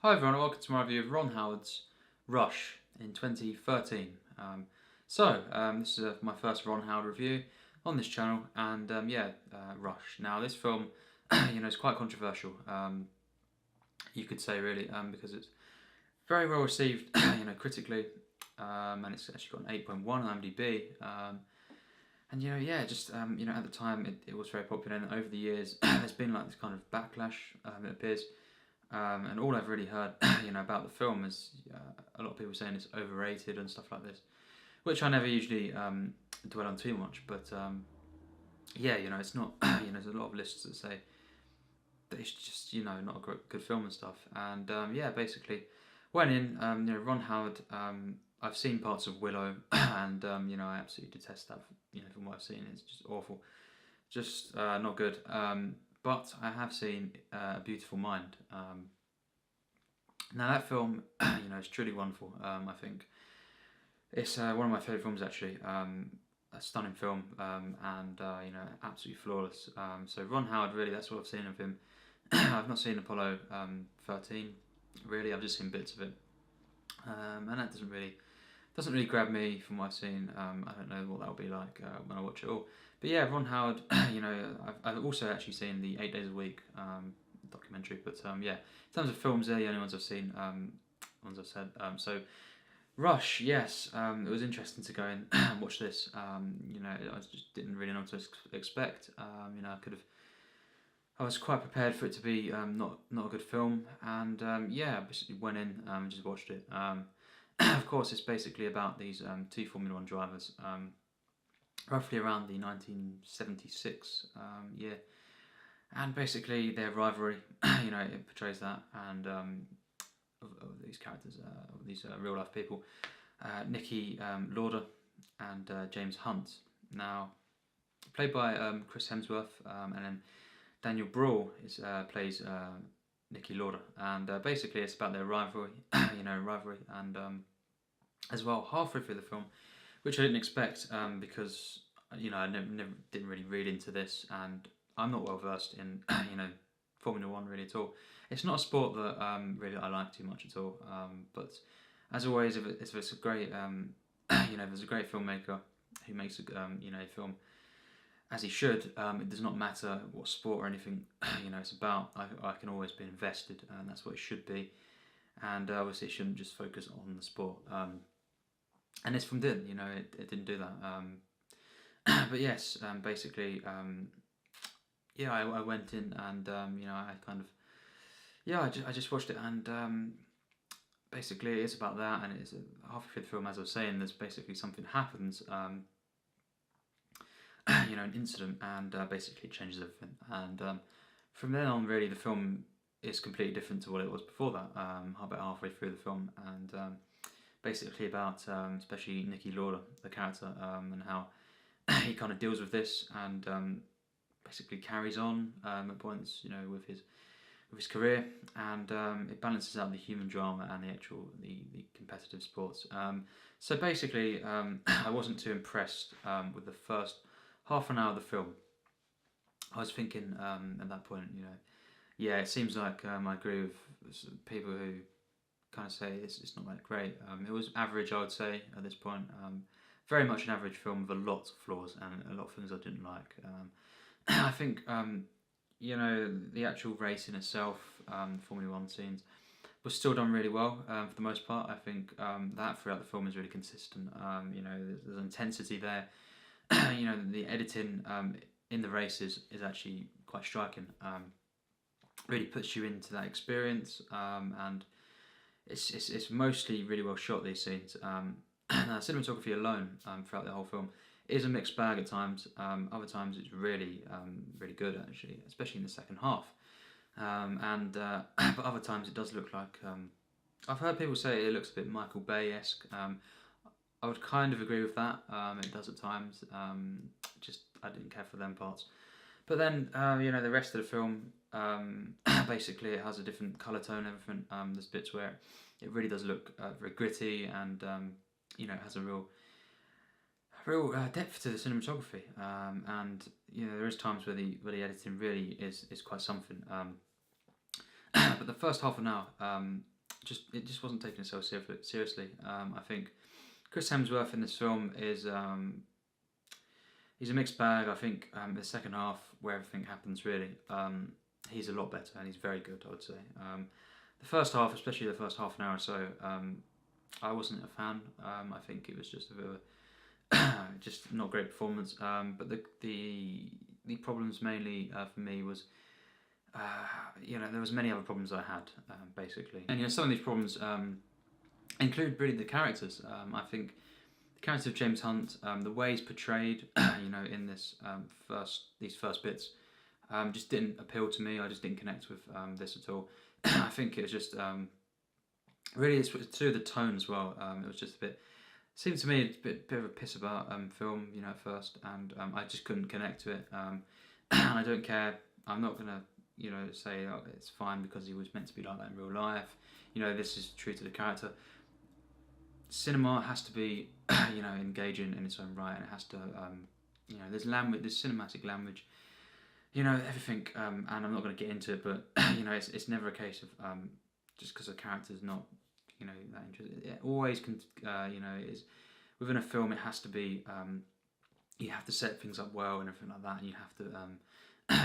Hi everyone, and welcome to my review of Ron Howard's Rush in 2013. This is my first Ron Howard review on this channel, and Rush. Now this film, is quite controversial. You could say really, because it's very well received, critically, and it's actually got an 8.1 on IMDb. At the time it was very popular, and over the years there's been like this kind of backlash. It appears. And all I've really heard, about the film is a lot of people saying it's overrated and stuff like this, which I never usually dwell on too much. But it's not. There's a lot of lists that say that it's just not a good film and stuff. And basically went in. Ron Howard. I've seen parts of Willow, and I absolutely detest that. From what I've seen, it's just awful, just not good. But I have seen A Beautiful Mind. Now that film, is truly wonderful. I think it's one of my favourite films actually. A stunning film, and absolutely flawless. So Ron Howard, really, that's what I've seen of him. I've not seen Apollo 13. Really, I've just seen bits of it, and that doesn't really grab me from what I've seen. I don't know what that'll be like when I watch it all. But yeah, Ron Howard, I've also actually seen the 8 Days a Week documentary. But in terms of films, they're the only ones I've seen, ones I've said. So Rush, yes, it was interesting to go in and watch this. I just didn't really know what to expect. I was quite prepared for it to be not a good film, and I basically went in and just watched it. Of course, it's basically about these two Formula One drivers, roughly around the 1976 year, and basically their rivalry. It portrays that, and of these characters, of these real life people, Nicky Lauda and James Hunt. Now, played by Chris Hemsworth, and then Daniel Brühl plays Nicky Lauda, and basically it's about their rivalry, and as well halfway through the film, which I didn't expect, because I never didn't really read into this, and I'm not well versed in Formula One really at all. It's not a sport that really I like too much at all. But as always, if it's a great there's a great filmmaker who makes a film as he should, it does not matter what sport or anything it's about. I can always be invested, and that's what it should be. And obviously, it shouldn't just focus on the sport. And this film did, it didn't do that. But yes, basically, I went in, and I just watched it, and basically it's about that, and it's halfway through the film, as I was saying, there's basically something happens, an incident, and basically it changes everything, and from then on, really, the film is completely different to what it was before that, about halfway through the film, and basically about especially Nicky Lauda, the character, and how he kind of deals with this, and basically carries on at points, with his career, and it balances out the human drama and the competitive sports. So basically, I wasn't too impressed with the first half an hour of the film. I was thinking at that point, it seems like I agree with people who kind of say it's not that great. It was average, I would say, at this point. Very much an average film with a lot of flaws and a lot of things I didn't like. I think the actual race in itself, Formula One scenes, was still done really well for the most part. I think that throughout the film is really consistent. There's intensity there. The editing in the races is actually quite striking. Really puts you into that experience, and it's mostly really well shot, these scenes. Cinematography alone throughout the whole film is a mixed bag at times. Other times it's really really good actually, especially in the second half. But other times it does look like I've heard people say it looks a bit Michael Bay-esque. I would kind of agree with that. It does at times. Just I didn't care for them parts. But then the rest of the film, basically it has a different colour tone. Everything. There's bits where it really does look very gritty, and it has a real depth to the cinematography, and there is times where the editing really is quite something. but the first half an hour, it just wasn't taking itself seriously. I think Chris Hemsworth in this film is he's a mixed bag. I think the second half, where everything happens, really, he's a lot better and he's very good, I would say. The first half, especially the first half an hour or so, I wasn't a fan. I think it was just a bit of a just not great performance. But the problems mainly for me was, there was many other problems I had, basically. And some of these problems include really the characters. I think the character of James Hunt, the way he's portrayed, in these first bits, just didn't appeal to me. I just didn't connect with this at all. I think it was just really it's to do with the tone as well. It was just a bit. Seemed to me a bit of a piss about film, at first, and I just couldn't connect to it. And I don't care. I'm not gonna, say it's fine because he was meant to be like that in real life. This is true to the character. Cinema has to be, engaging in its own right, and it has to, there's language, there's cinematic language, everything. And I'm not going to get into it, but it's never a case of just because a character's not, that interesting. It always can, is within a film. It has to be, you have to set things up well and everything like that, and you have to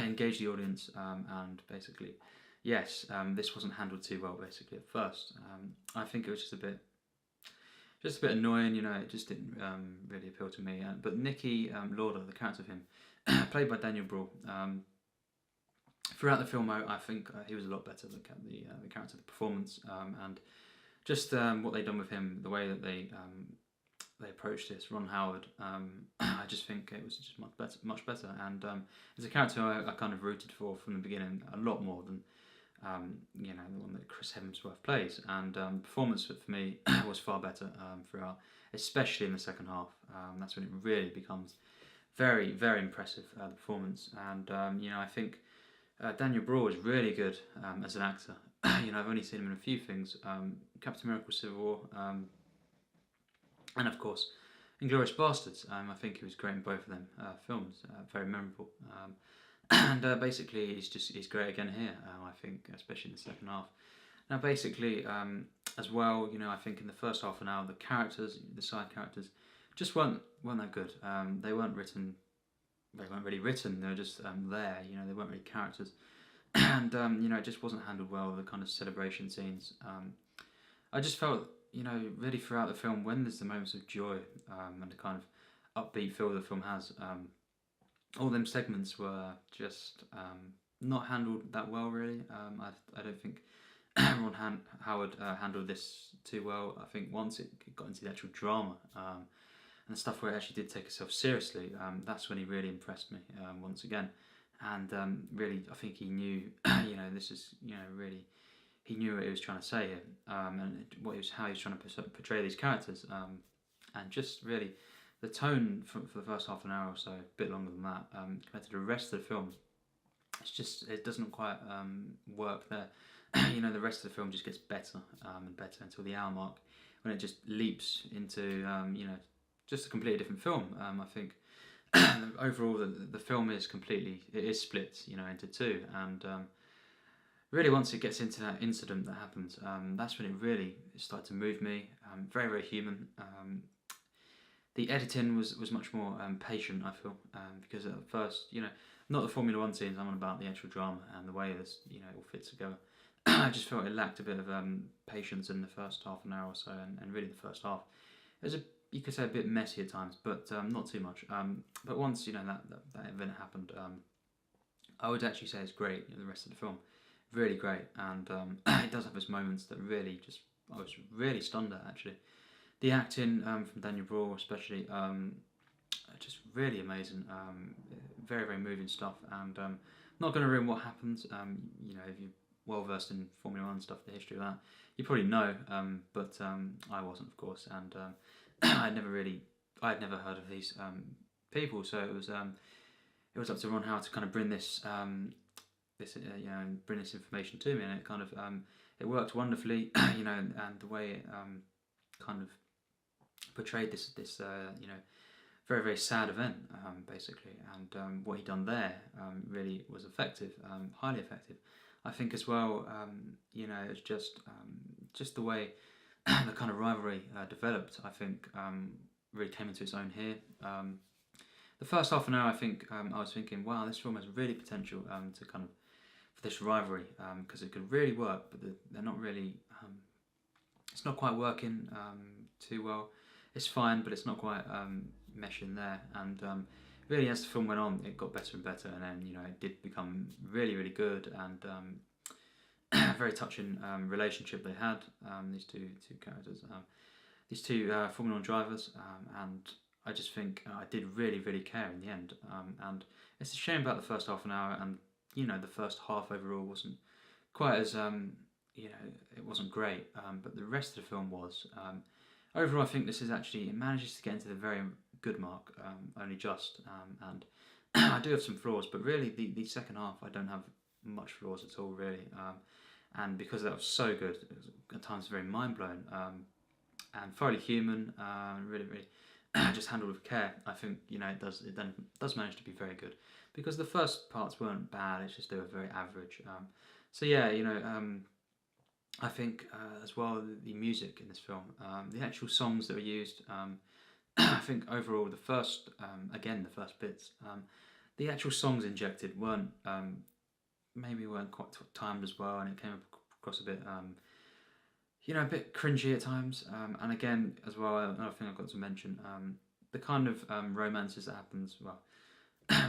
engage the audience. And basically, yes, this wasn't handled too well. Basically, at first, I think it was just a bit annoying. It just didn't really appeal to me. But Nicky Lauder, the character of him, played by Daniel Brühl. Throughout the film, I think he was a lot better. The character, the performance, and just what they'd done with him, the way that they approached this. Ron Howard, I just think it was just much better. And it's a character I kind of rooted for from the beginning, a lot more than the one that Chris Hemsworth plays. And performance for me was far better throughout, especially in the second half. That's when it really becomes very, very impressive, the performance. And I think Daniel Brühl is really good as an actor. I've only seen him in a few things: Captain America: Civil War, and of course, Inglourious Basterds. I think he was great in both of them films. Very memorable. And basically, he's great again here. I think, especially in the second half. Now, basically, as well, I think in the first half an hour, the characters, the side characters, just weren't that good. They weren't really written. They were just there. They weren't really characters. And it just wasn't handled well. The kind of celebration scenes. I just felt, really throughout the film, when there's the moments of joy and the kind of upbeat feel the film has. All them segments were just not handled that well, really. I don't think Ron Howard handled this too well. I think once it got into the actual drama and the stuff where it actually did take itself seriously, that's when he really impressed me once again. And really, I think he knew, this is, really, he knew what he was trying to say here, and how he was trying to portray these characters, and just really. The tone for the first half an hour or so, a bit longer than that, compared to the rest of the film, it doesn't quite work there. The rest of the film just gets better and better until the hour mark, when it just leaps into, just a completely different film. I think overall the film is split, into two, and really once it gets into that incident that happens, that's when it really started to move me. Very, very human. The editing was much more patient, I feel, because at first, not the Formula One scenes, I'm on about the actual drama and the way this, it all fits together. I just felt it lacked a bit of patience in the first half an hour or so, and really the first half. It was you could say a bit messy at times, but not too much. But once, that event happened, I would actually say it's great, the rest of the film. Really great, and it does have its moments that really I was really stunned at, actually. The acting from Daniel Brühl, especially, just really amazing. Very, very moving stuff. And not going to ruin what happens. If you're well versed in Formula One stuff, the history of that, you probably know. But I wasn't, of course. And I'd never heard of these people. So it was up to Ron Howard to kind of bring this bring this information to me, and it kind of it worked wonderfully. And the way it kind of portrayed this very, very sad event, basically, and what he done there really was effective, highly effective. I think as well, it's just the way the kind of rivalry developed. I think really came into its own here. The first half an hour, I think I was thinking, wow, this film has really potential to kind of for this rivalry because it could really work, but they're not really. It's not quite working too well. It's fine, but it's not quite meshing there. And really, as the film went on, it got better and better, and then it did become really, really good and very touching relationship they had. These two characters, these two Formula One drivers, and I just think I did really, really care in the end. And it's a shame about the first half an hour, and the first half overall wasn't quite as it wasn't great, but the rest of the film was. Overall, I think this is actually, it manages to get into the very good mark, only just, and I do have some flaws, but really the second half I don't have much flaws at all, really, and because that was so good, it was at times very mind-blowing, and thoroughly human, really, really just handled with care. I think it does manage to be very good, because the first parts weren't bad, it's just they were very average. So yeah, I think as well the music in this film, the actual songs that were used. I think overall the first bits, the actual songs injected weren't quite timed as well, and it came across a bit a bit cringy at times. And again as well, another thing I've got to mention, the kind of romances that happens,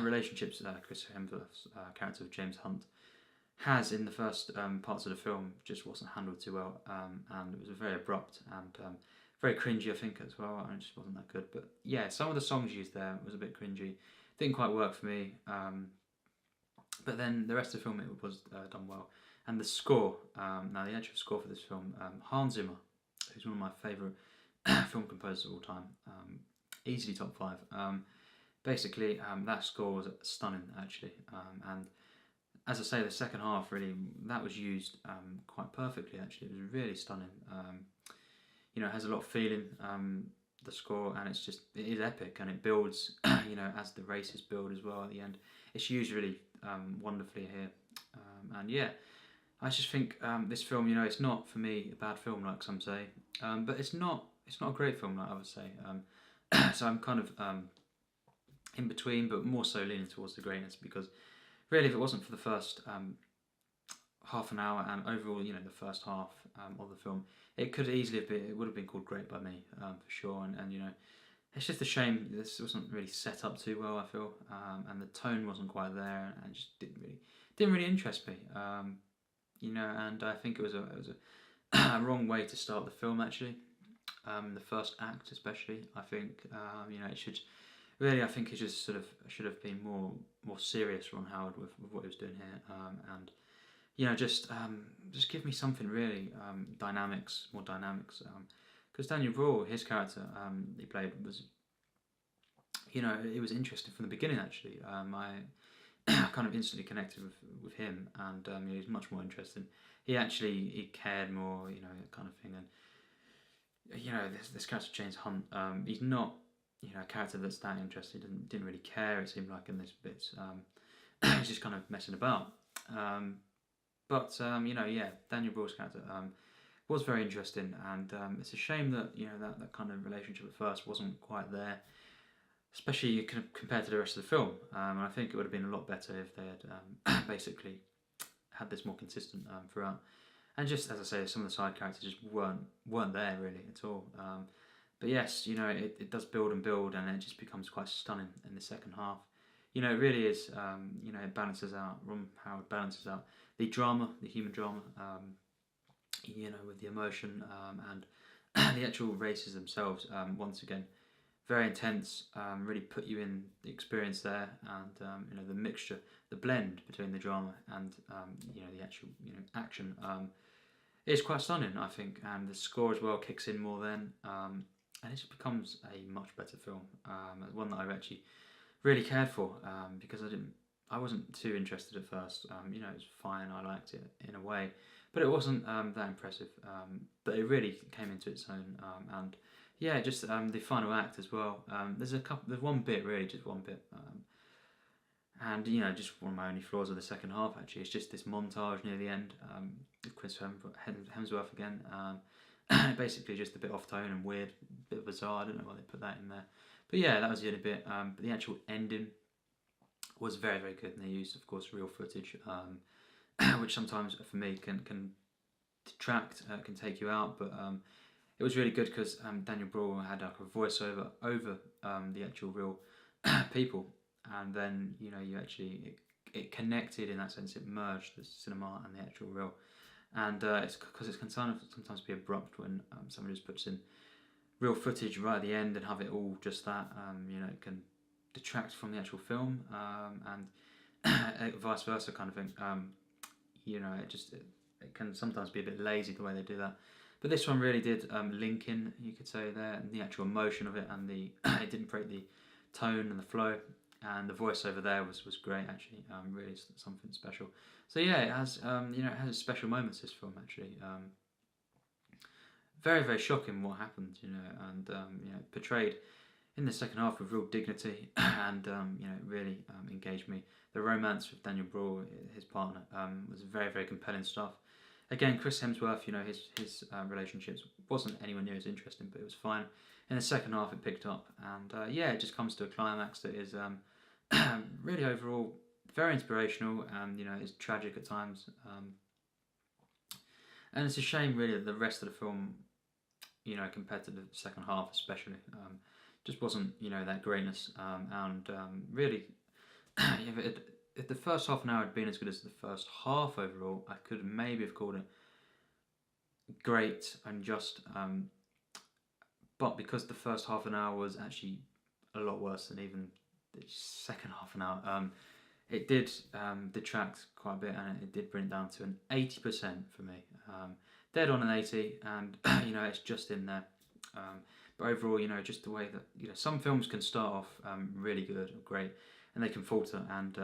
relationships Chris Hemsworth's character of James Hunt has in the first parts of the film just wasn't handled too well, and it was very abrupt and very cringy, I think, as well, and it just wasn't that good. But yeah, some of the songs used there was a bit cringy, didn't quite work for me, but then the rest of the film, it was done well. And the score, now the actual score for this film, Hans Zimmer, who's one of my favourite film composers of all time, easily top 5. Basically, that score was stunning, actually, and as I say, the second half really that was used quite perfectly. Actually, it was really stunning. It has a lot of feeling. The score, and it is epic, and it builds. As the races build as well at the end, it's used really wonderfully here. And yeah, I just think this film, it's not for me a bad film like some say, but it's not a great film like others say. So I'm kind of in between, but more so leaning towards the greatness, because really, if it wasn't for the first half an hour and overall, the first half of the film, it could easily have been. It would have been called great by me, for sure. And it's just a shame this wasn't really set up too well, I feel, and the tone wasn't quite there, and it just didn't really interest me. And I think it was a wrong way to start the film, actually. The first act, especially, I think it should. Really, I think it just sort of should have been more serious, Ron Howard, with what he was doing here, and just give me something really more dynamics, because Daniel Brühl, his character he played was, it was interesting from the beginning, actually. I kind of instantly connected with him, and he was much more interesting. He cared more, kind of thing, and this character James Hunt, he's not. A character that's that interested, didn't really care, it seemed like, in this bits. He's just kind of messing about. But Daniel Brühl's character was very interesting, and it's a shame that that kind of relationship at first wasn't quite there, especially compared to the rest of the film. And I think it would have been a lot better if they had basically had this more consistent throughout. And just as I say, some of the side characters just weren't there really at all. But yes, it does build and build, and it just becomes quite stunning in the second half. It really is. It balances out. Ron Howard balances out the drama, the human drama. With the emotion and the actual races themselves. Once again, very intense. Really put you in the experience there, and the mixture, the blend between the drama and the actual action. It's quite stunning, I think, and the score as well kicks in more then. And it just becomes a much better film, one that I actually really cared for, because I wasn't too interested at first. It was fine, I liked it in a way, but it wasn't that impressive. But it really came into its own, and yeah, just the final act as well. There's one bit, really, just one bit, And just one of my only flaws of the second half actually is just this montage near the end, with Chris Hemsworth again. Basically just a bit off tone and weird, a bit bizarre. I don't know why they put that in there, but yeah, that was the only bit. But the actual ending was very, very good, and they used, of course, real footage, which sometimes for me can detract, can take you out. But it was really good because Daniel Brühl had like a voiceover over the actual real people, and then you actually it connected in that sense. It merged the cinema and the actual real, and it's because it can sometimes be abrupt when someone just puts in real footage right at the end and have it all just that. It can detract from the actual film, and vice versa kind of thing. It can sometimes be a bit lazy the way they do that. But this one really did link in, you could say, there, and the actual emotion of it, and the it didn't break the tone and the flow, and the voiceover there was great actually. Really something special. So yeah, it has it has special moments, this film actually. Very, very shocking what happened, and portrayed in the second half with real dignity, and it really engaged me. The romance with Daniel Brühl, his partner, was very, very compelling stuff. Again, Chris Hemsworth, his relationships wasn't anywhere near as interesting, but it was fine. In the second half, it picked up, and it just comes to a climax that is really overall very inspirational, and is tragic at times. And it's a shame, really, that the rest of the film, compared to the second half especially, just wasn't that greatness. And really, if the first half an hour had been as good as the first half overall, I could maybe have called it great and just. But because the first half an hour was actually a lot worse than even the second half an hour, it did detract quite a bit, and it did bring it down to an 80% for me. Dead on an 80, and it's just in there. But overall, just the way that some films can start off really good or great, and they can falter, and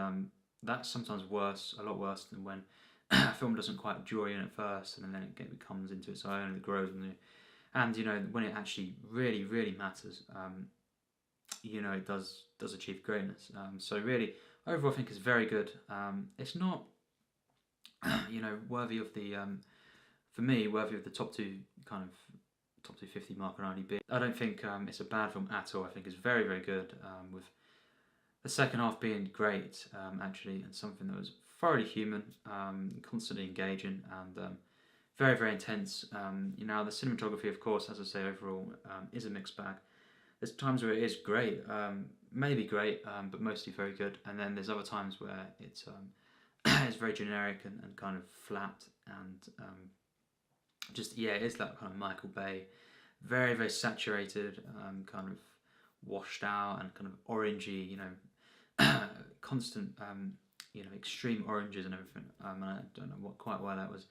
that's sometimes worse, a lot worse than when a film doesn't quite draw you in at first, and then it comes into its own and it grows on you. And when it actually really, really matters, it does achieve greatness. So really, overall, I think it's very good. It's not, worthy of the, for me, worthy of the top 250 mark on IMDb. I don't think it's a bad film at all. I think it's very, very good, with the second half being great, actually, and something that was thoroughly human, constantly engaging, and very, very intense. The cinematography, of course, as I say, overall, is a mixed bag. There's times where it is great, maybe great, but mostly very good, and then there's other times where it's it's very generic and kind of flat, and it is that kind of Michael Bay, very, very saturated, kind of washed out and kind of orangey, constant, extreme oranges and everything. And I don't know quite why that was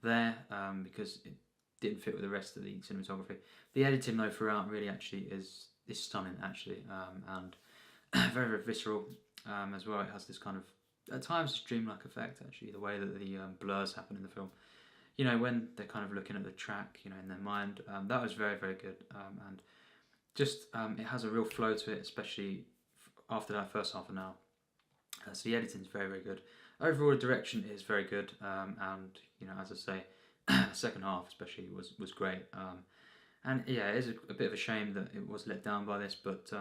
there, because it didn't fit with the rest of the cinematography. The editing though throughout really actually is stunning actually, and very, very visceral as well. It has this kind of, at times, this dreamlike effect actually, the way that the blurs happen in the film. When they're kind of looking at the track, in their mind, that was very, very good, and just it has a real flow to it, especially after that first half an hour. So the editing is very, very good. Overall, the direction is very good, and as I say, the second half especially was great. And yeah, it is a bit of a shame that it was let down by this, but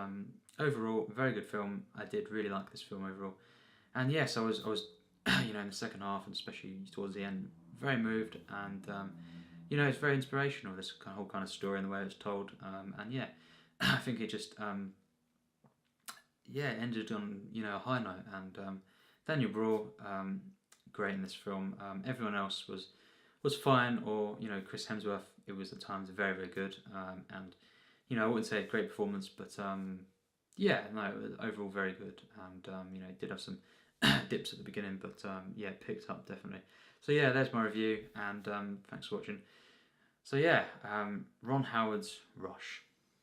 overall, very good film. I did really like this film overall, and yes, I was in the second half, and especially towards the end, very moved, and it's very inspirational, this whole kind of story and the way it's told, and yeah, I think it just ended on a high note, and Daniel Brühl, great in this film. Everyone else was fine, or Chris Hemsworth, it was at times very, very good, and I wouldn't say a great performance, but overall very good, and it did have some dips at the beginning, but it picked up definitely. So yeah, there's my review, and thanks for watching. So yeah, Ron Howard's Rush.